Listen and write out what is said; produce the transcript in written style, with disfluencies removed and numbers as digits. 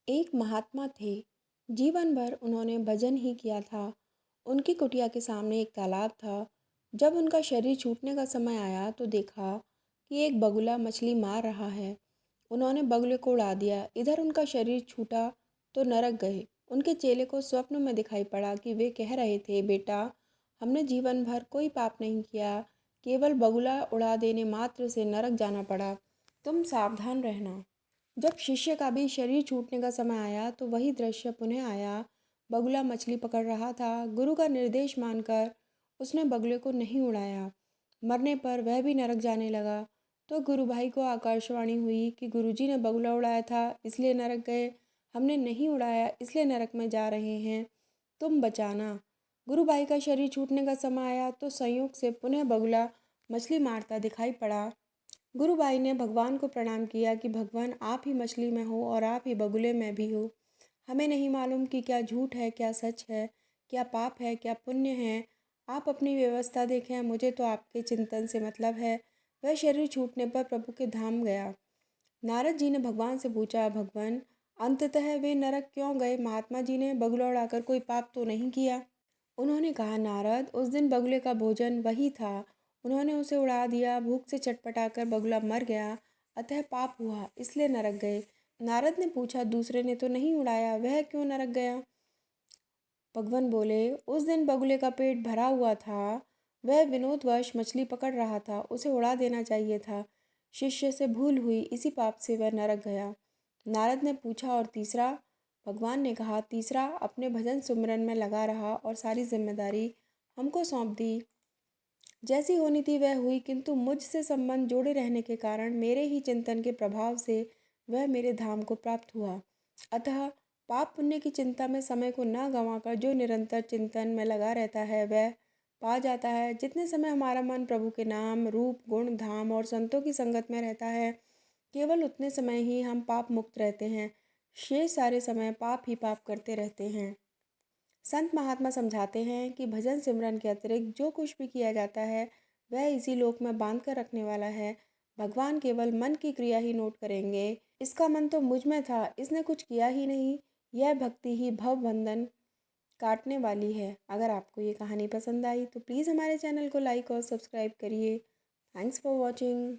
एक महात्मा थे। जीवन भर उन्होंने भजन ही किया था। उनकी कुटिया के सामने एक तालाब था। जब उनका शरीर छूटने का समय आया तो देखा कि एक बगुला मछली मार रहा है। उन्होंने बगुले को उड़ा दिया। इधर उनका शरीर छूटा तो नरक गए। उनके चेले को स्वप्न में दिखाई पड़ा कि वे कह रहे थे, बेटा, हमने जीवन भर कोई पाप नहीं किया, केवल बगुला उड़ा देने मात्र से नरक जाना पड़ा। तुम सावधान रहना। जब शिष्य का भी शरीर छूटने का समय आया तो वही दृश्य पुनः आया। बगुला मछली पकड़ रहा था। गुरु का निर्देश मानकर उसने बगुले को नहीं उड़ाया। मरने पर वह भी नरक जाने लगा। तो गुरु भाई को आकाशवाणी हुई कि गुरुजी ने बगुला उड़ाया था इसलिए नरक गए, हमने नहीं उड़ाया इसलिए नरक में जा रहे हैं, तुम बचाना। गुरु भाई का शरीर छूटने का समय आया तो संयोग से पुनः बगुला मछली मारता दिखाई पड़ा। गुरु भाई ने भगवान को प्रणाम किया कि भगवान, आप ही मछली में हो और आप ही बगुले में भी हो। हमें नहीं मालूम कि क्या झूठ है क्या सच है, क्या पाप है क्या पुण्य है। आप अपनी व्यवस्था देखें, मुझे तो आपके चिंतन से मतलब है। वह शरीर छूटने पर प्रभु के धाम गया। नारद जी ने भगवान से पूछा, भगवान, अंततः वे नरक क्यों गए? महात्मा जी ने बगुला उड़ाकर कोई पाप तो नहीं किया। उन्होंने कहा, नारद, उस दिन बगुले का भोजन वही था, उन्होंने उसे उड़ा दिया। भूख से चटपटाकर बगुला मर गया, अतः पाप हुआ, इसलिए नरक गए। नारद ने पूछा, दूसरे ने तो नहीं उड़ाया, वह क्यों नरक गया? भगवान बोले, उस दिन बगुले का पेट भरा हुआ था, वह विनोदवश मछली पकड़ रहा था, उसे उड़ा देना चाहिए था। शिष्य से भूल हुई, इसी पाप से वह नरक गया। नारद ने पूछा, और तीसरा? भगवान ने कहा, तीसरा अपने भजन सुमिरन में लगा रहा और सारी जिम्मेदारी हमको सौंप दी। जैसी होनी थी वह हुई, किंतु मुझसे संबंध जोड़े रहने के कारण मेरे ही चिंतन के प्रभाव से वह मेरे धाम को प्राप्त हुआ। अतः पाप पुण्य की चिंता में समय को न गंवाकर जो निरंतर चिंतन में लगा रहता है वह पा जाता है। जितने समय हमारा मन प्रभु के नाम, रूप, गुण, धाम और संतों की संगत में रहता है, केवल उतने समय ही हम पाप मुक्त रहते हैं। शेष सारे समय पाप ही पाप करते रहते हैं। संत महात्मा समझाते हैं कि भजन सिमरन के अतिरिक्त जो कुछ भी किया जाता है वह इसी लोक में बांध कर रखने वाला है। भगवान केवल मन की क्रिया ही नोट करेंगे। इसका मन तो मुझ में था, इसने कुछ किया ही नहीं। यह भक्ति ही भव बंधन काटने वाली है। अगर आपको ये कहानी पसंद आई तो प्लीज़ हमारे चैनल को लाइक और सब्सक्राइब करिए। Thanks for watching.